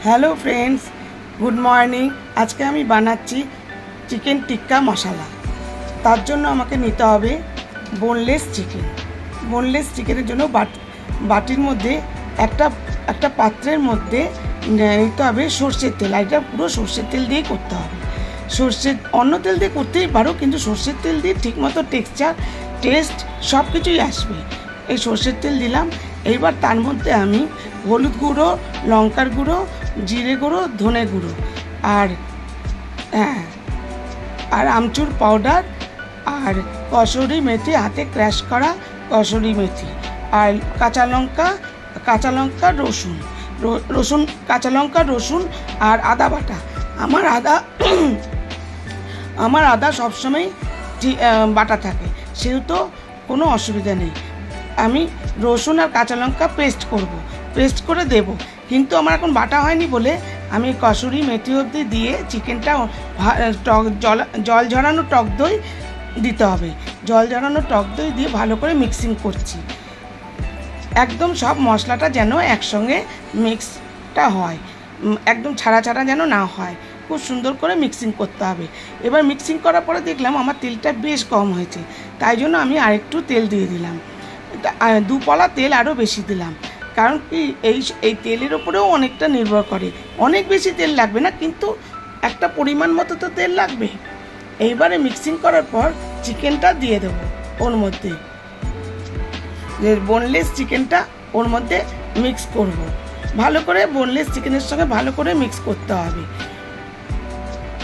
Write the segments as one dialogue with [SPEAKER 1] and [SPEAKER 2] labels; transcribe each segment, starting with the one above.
[SPEAKER 1] Hello friends, good morning. आज के आमी बानाচ্ছি चिकेन टिक्का मशाला। तार जोन्नो आमाके निते होबे बोनलेस चिकेन। बोनलेस चिकेनेर जोन्नो बाटिर मध्य एक पात्रेर मध्य निते होबे सर्षेर तेल। एटा पुरो सर्षेर तेल दिए करते होबे। सर्षेर अन्य तेल दिए करतेई पारो, किन्तु सर्षेर तेल दिए ठीकमतो टेक्सचार टेस्ट सब किछुई आसबे। এই সরষের তেল দিলাম। এইবার তার মধ্যে আমি হলুদ গুঁড়ো, লঙ্কার গুঁড়ো, জিরে গুঁড়ো, ধনে গুঁড়ো আর আমচুর পাউডার আর কসুরি মেথি, হাতে ক্র্যাশ করা কসুরি মেথি আর কাঁচা লঙ্কা রসুন কাঁচা লঙ্কা রসুন আর আদা বাটা। আমার আদা সবসময় বাটা থাকে, সেহেতু কোনো অসুবিধা নেই। আমি রসুন আর কাঁচা লঙ্কা পেস্ট করে দেব, কিন্তু আমার এখন বাটা হয়নি বলে আমি কসুরি মেথি অবধি দিয়ে চিকেনটা জল ঝরানো টক দই দিতে হবে। জল ঝরানো টক দই দিয়ে ভালো করে মিক্সিং করছি, একদম সব মশলাটা যেন একসঙ্গে মিক্সটা হয়, একদম ছাড়া যেন না হয়। খুব সুন্দর করে মিক্সিং করতে হবে। এবার মিক্সিং করার পরে দেখলাম আমার তেলটা বেশ কম হয়েছে, তাই জন্য আমি আরেকটু তেল দিয়ে দিলাম। দু পলা তেল আরও বেশি দিলাম, কারণ কি এই তেলের ওপরেও অনেকটা নির্ভর করে। অনেক বেশি তেল লাগবে না, কিন্তু একটা পরিমাণ মতো তো তেল লাগবে। এইবারে মিক্সিং করার পর চিকেনটা দিয়ে দেবো ওর মধ্যে, যে বোনলেস চিকেনটা ওর মধ্যে মিক্স করব ভালো করে। বোনলেস চিকেনের সঙ্গে ভালো করে মিক্স করতে হবে।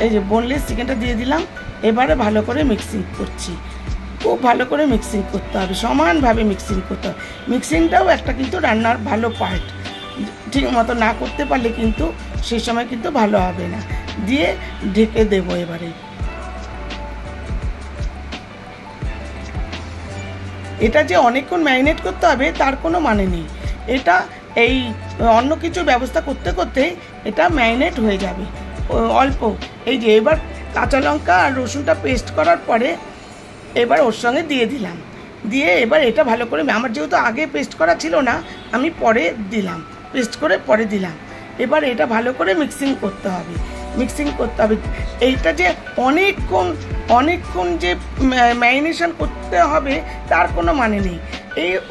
[SPEAKER 1] এই যে বোনলেস চিকেনটা দিয়ে দিলাম। এবারে ভালো করে মিক্সিং করছি, খুব ভালো করে মিক্সিং করতে হবে, সমানভাবে মিক্সিং করতে হবে। মিক্সিংটাও একটা কিন্তু রান্নার ভালো পার্ট। ঠিক মতো না করতে পারলে কিন্তু সেই সময় কিন্তু ভালো হবে না। দিয়ে ঢেকে দেবো। এবারে এটা যে অনেকক্ষণ ম্যারিনেট করতে হবে তার কোনো মানে নেই। এটা এই অন্য কিছু ব্যবস্থা করতে করতে এটা ম্যারিনেট হয়ে যাবে অল্প। এই যে এবার কাঁচা লঙ্কা আর রসুনটা পেস্ট করার পরে এবার ওর সঙ্গে দিয়ে দিলাম। দিয়ে এবার এটা ভালো করে, আমার যেহেতু আগে পেস্ট করা ছিল না, আমি পরে দিলাম, পেস্ট করে পরে দিলাম। এবার এটা ভালো করে মিক্সিং করতে হবে। এইটা যে অনেকক্ষণ যে ম্যারিনেশন করতে হবে তার কোনো মানে নেই।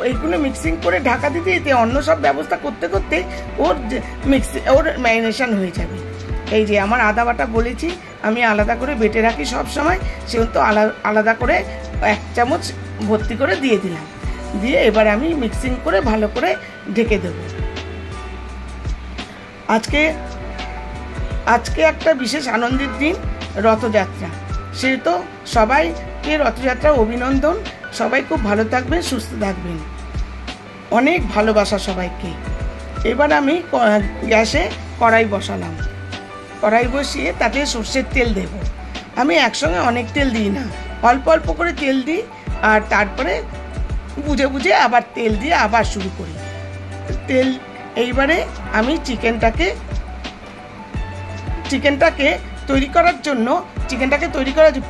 [SPEAKER 1] এইগুলো মিক্সিং করে ঢাকা দিতে দিতে অন্য সব ব্যবস্থা করতে করতে ওর ম্যারিনেশন হয়ে যাবে। এই যে আমার আদা বাটা বলেছি আমি আলাদা করে বেটে রাখি সব সময়, সেহেতু আলাদা করে 1 চামচ ভর্তি করে দিয়ে দিলাম। দিয়ে এবার আমি মিক্সিং করে ভালো করে ঢেকে দেব। আজকে একটা বিশেষ আনন্দের দিন, রথযাত্রা। সেহেতু সবাইকে রথযাত্রা অভিনন্দন। সবাই খুব ভালো থাকবেন, সুস্থ থাকবেন। অনেক ভালোবাসা সবাইকে। এবার আমি গ্যাসে কড়াই বসালাম। কড়াই বসিয়ে তাতে সর্ষের তেল দেব। আমি একসঙ্গে অনেক তেল দিই না, অল্প অল্প করে তেল দিই, আর তারপরে বুঝে আবার তেল দিয়ে আবার শুরু করি তেল। এইবারে আমি চিকেনটাকে তৈরি করার জন্য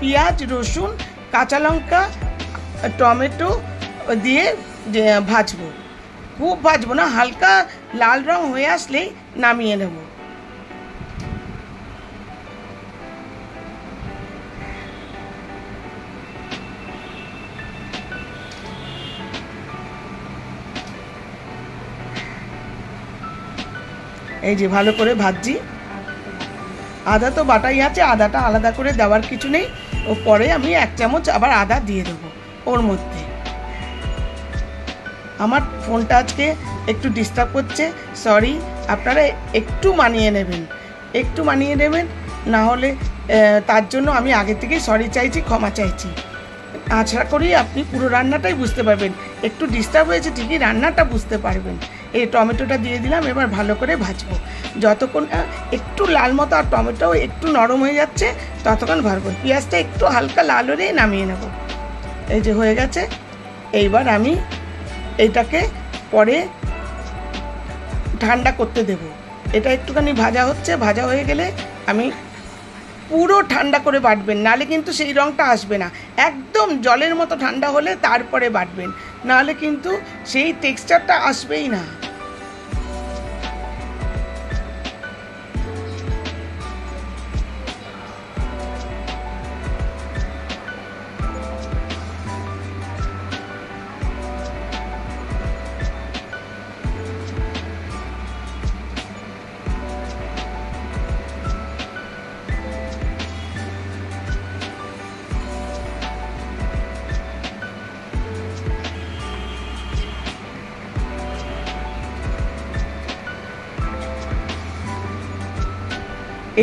[SPEAKER 1] পেঁয়াজ, রসুন, কাঁচা লঙ্কা, টমেটো দিয়ে ভাজবো। খুব ভাজবো না, হালকা লাল রং হয়ে আসলেই নামিয়ে নেব। এই যে ভালো করে ভাজছি। আদা তো বাটাই আছে, আদাটা আলাদা করে দেওয়ার কিছু নেই। ও পরে আমি 1 চামচ আবার আদা দিয়ে দেবো ওর মধ্যে। আমার ফোনটা আজকে একটু ডিস্টার্ব করছে, সরি। আপনারা একটু মানিয়ে নেবেন, না হলে তার জন্য আমি আগে থেকেই সরি চাইছি, ক্ষমা চাইছি। আশা করি আপনি পুরো রান্নাটাই বুঝতে পারবেন। একটু ডিস্টার্ব হয়েছে ঠিকই, রান্নাটা বুঝতে পারবেন। এই টমেটোটা দিয়ে দিলাম। এবার ভালো করে ভাজবো যতক্ষণ একটু লাল মতো আর টমেটো একটু নরম হয়ে যাচ্ছে ততক্ষণ ভাজবো। পেঁয়াজটা একটু হালকা লাল হলেই নামিয়ে নেব। এই যে হয়ে গেছে। এইবার আমি এইটাকে পরে ঠান্ডা করতে দেব। এটা একটুখানি ভাজা হয়ে গেলে আমি পুরো ঠান্ডা করে বাটবেন, নাহলে কিন্তু সেই রঙটা আসবে না। একদম জলের মতো ঠান্ডা হলে তারপরে বাটবেন, নাহলে কিন্তু সেই টেক্সচারটা আসবেই না।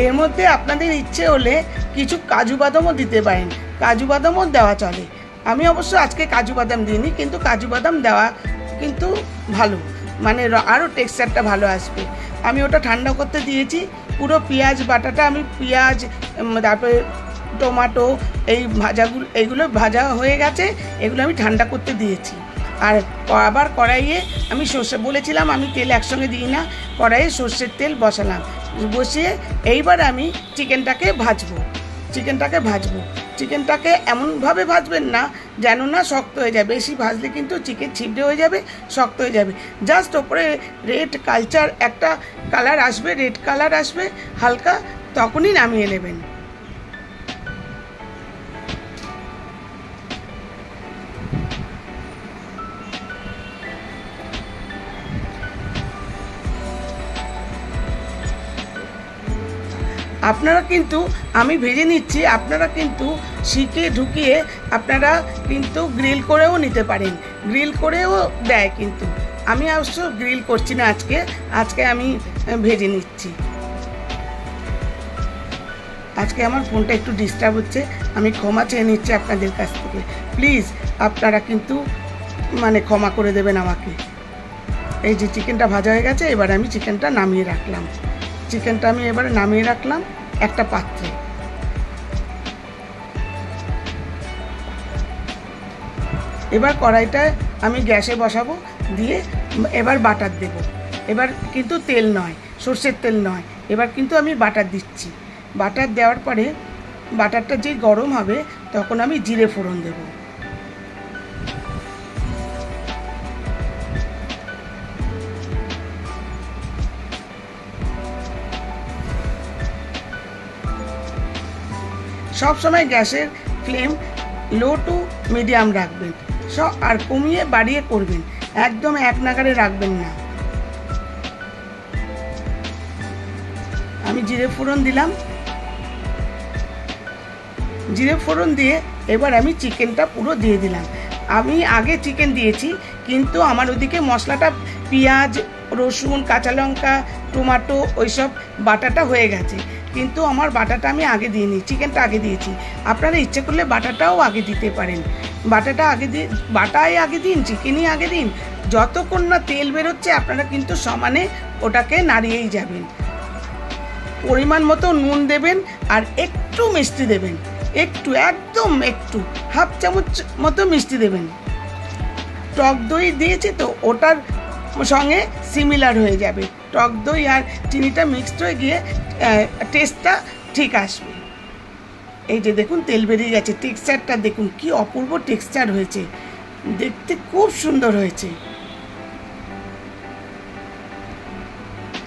[SPEAKER 1] এর মধ্যে আপনাদের ইচ্ছে হলে কিছু কাজু বাদামও দিতে পারেন, কাজু বাদামও দেওয়া চলে। আমি অবশ্য আজকে কাজু বাদাম দিইনি, কিন্তু কাজু বাদাম দেওয়া কিন্তু ভালো, মানে আরও টেক্সচারটা ভালো আসবে। আমি ওটা ঠান্ডা করতে দিয়েছি। পুরো পেঁয়াজ বাটাটা আমি পেঁয়াজ, তারপরে টমেটো, এই ভাজাগুলো, এইগুলো ভাজা হয়ে গেছে, এগুলো আমি ঠান্ডা করতে দিয়েছি। আর আবার কড়াইয়ে আমি সর্ষে, বলেছিলাম আমি তেল একসঙ্গে দিই না, কড়াইয়ে সর্ষের তেল বসালাম, বসিয়ে এইবার আমি চিকেনটাকে ভাজবো। চিকেনটাকে এমনভাবে ভাজবেন না যেন না শক্ত হয়ে যায়, বেশি ভাজলে কিন্তু চিকেন ছিপড়ে হয়ে যাবে, শক্ত হয়ে যাবে। জাস্ট ওপরে রেড কালচার একটা কালার আসবে, রেড কালার আসবে হালকা, তখনই নামিয়ে নেবেন। আপনারা কিন্তু, আমি ভেজে নিচ্ছি, আপনারা কিন্তু শিকে ঢুকিয়ে আপনারা কিন্তু গ্রিল করেও নিতে পারেন, গ্রিল করেও দেয়, কিন্তু আমি অবশ্য গ্রিল করছি না আজকে আমি ভেজে নিচ্ছি। আজকে আমার ফোনটা একটু ডিস্টার্ব হচ্ছে, আমি ক্ষমা চেয়ে নিচ্ছি আপনাদের কাছ থেকে। প্লিজ আপনারা কিন্তু মানে ক্ষমা করে দেবেন আমাকে। এই যে চিকেনটা ভাজা হয়ে গেছে, এবার আমি চিকেনটা নামিয়ে রাখলাম। চিকেনটা আমি এবারে নামিয়ে রাখলাম একটা পাত্রে। এবার কড়াইটা আমি গ্যাসে বসাবো, দিয়ে এবার বাটার দেব। এবার কিন্তু তেল নয়, সর্ষের তেল নয়, এবার কিন্তু আমি বাটার দিচ্ছি। বাটার দেওয়ার পরে বাটারটা যেই গরম হবে তখন আমি জিরে ফোড়ন দেব। সব সময় গ্যাসের ফ্লেম লো টু মিডিয়াম রাখবেন, আর কমিয়ে বাড়িয়ে করবেন, একদম এক নাগারে রাখবেন না। আমি জিরে ফোড়ন দিলাম, জিরে ফোড়ন দিয়ে এবার আমি চিকেনটা পুরো দিয়ে দিলাম। আমি আগে চিকেন দিয়েছি, কিন্তু আমার ওদিকে মশলাটা পেঁয়াজ, রসুন, কাঁচা লঙ্কা, টমেটো ওইসব বাটাটা হয়ে গেছে, কিন্তু আমার বাটাটা আমি আগে দিইনি, চিকেনটা আগে দিয়েছি। আপনারা ইচ্ছে করলে বাটাটাও আগে দিতে পারেন, বাটাটা আগে দিয়ে, বাটাই আগে দিন, চিকেনই আগে দিন, যতক্ষণ না তেল বেরোচ্ছে আপনারা কিন্তু সমানে ওটাকে নাড়িয়েই যাবেন। পরিমাণ মতো নুন দেবেন, আর একটু মিষ্টি দেবেন, একটু, একদম একটু, হাফ চামচ মতো মিষ্টি দেবেন। টক দই দিয়েছি তো ওটার সঙ্গে সিমিলার হয়ে যাবে, টক দই আর চিনিটা মিক্সড হয়ে গিয়ে টেস্টটা ঠিক আসবে। এই যে দেখুন তেল বেরিয়ে গেছে, টেক্সচারটা দেখুন কি অপূর্ব টেক্সচার হয়েছে, দেখতে খুব সুন্দর হয়েছে।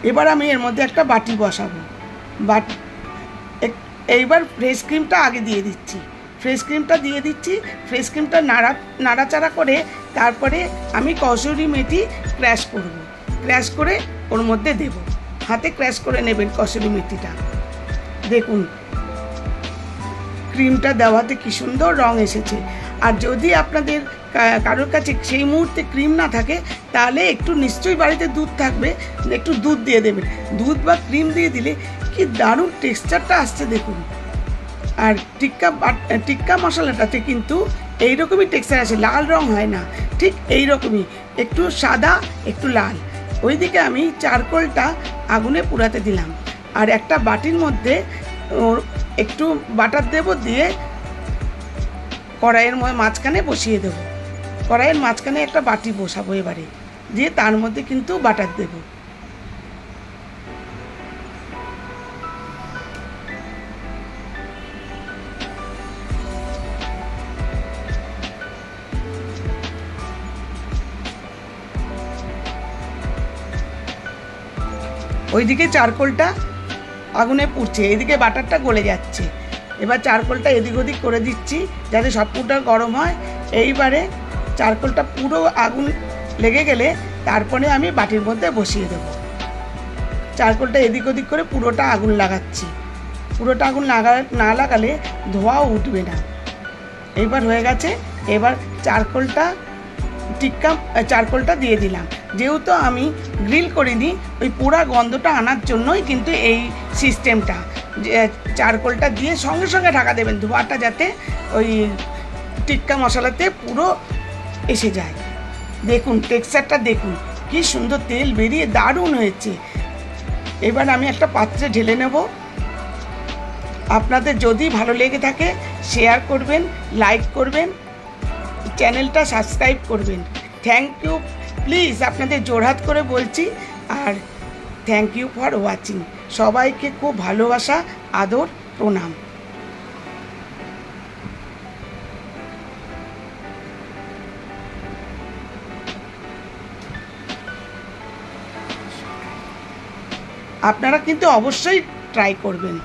[SPEAKER 1] এবার আমি এর মধ্যে একটা বাটি বসাবো, এইবার ফ্রেশ ক্রিমটা আগে দিয়ে দিচ্ছি, ফ্রেশ ক্রিমটা নাড়াচাড়া করে তারপরে আমি কসুরি মেথি ক্র্যাশ করে ওর মধ্যে দেব। হাতে ক্র্যাশ করে নেবেন কসুরি মেথিটা। দেখুন ক্রিমটা দেওয়াতে কি সুন্দর রং এসেছে। আর যদি আপনাদের কারোর কাছে সেই মুহূর্তে ক্রিম না থাকে, তাহলে একটু নিশ্চয়ই বাড়িতে দুধ থাকবে, একটু দুধ দিয়ে দেবেন, দুধ বা ক্রিম দিয়ে দিলে কি দারুণ টেক্সচারটা আসছে দেখুন। আর টিক্কা মশলাটাতে কিন্তু এইরকমই টেক্সচার আসে, লাল রং হয় না, ঠিক এইরকমই একটু সাদা একটু লাল। ওইদিকে আমি চারকোলটা আগুনে পুড়াতে দিলাম, আর একটা বাটির মধ্যে একটু বাটার দেব, দিয়ে কড়াইয়ের মাঝখানে বসিয়ে দেবো। কড়াইয়ের মাঝখানে একটা বাটি বসাবো এবারে, দিয়ে তার মধ্যে কিন্তু বাটার দেবো। ওইদিকে চারকোলটা আগুনে পুড়ছে, এদিকে বাটারটা গলে যাচ্ছে। এবার চারকোলটা এদিক ওদিক করে দিচ্ছি যাতে সবপুরটা গরম হয়। এইবারে চারকোলটা পুরো আগুন লেগে গেলে তারপরে আমি বাটির মধ্যে বসিয়ে দেবো। চারকোলটা এদিক ওদিক করে পুরোটা আগুন লাগাচ্ছি, পুরোটা আগুন না লাগালে ধোঁয়াও উঠবে না। এইবার হয়ে গেছে, এবার চারকোলটা দিয়ে দিলাম। যেহেতু আমি গ্রিল করিনি, ওই পোড়া গন্ধটা আনার জন্যই কিন্তু এই সিস্টেমটা। চারকোলটা দিয়ে সঙ্গে সঙ্গে ঢাকা দেবেন, ধোঁয়াটা যাতে ওই টিক্কা মশলাতে পুরো এসে যায়। দেখুন টেক্সচারটা দেখুন, কি সুন্দর তেল বেরিয়ে দারুণ হয়েছে। এবার আমি একটা পাত্রে ঢেলে নেব। আপনাদের যদি ভালো লেগে থাকে শেয়ার করবেন, লাইক করবেন, চ্যানেলটা সাবস্ক্রাইব করবেন। থ্যাংক ইউ, প্লিজ আপনাদের জোড়হাত করে বলছি। আর থ্যাংক ইউ ফর ওয়াচিং। সবাইকে খুব ভালোবাসা, আদর, প্রণাম। আপনারা কিন্তু অবশ্যই ট্রাই করবেন।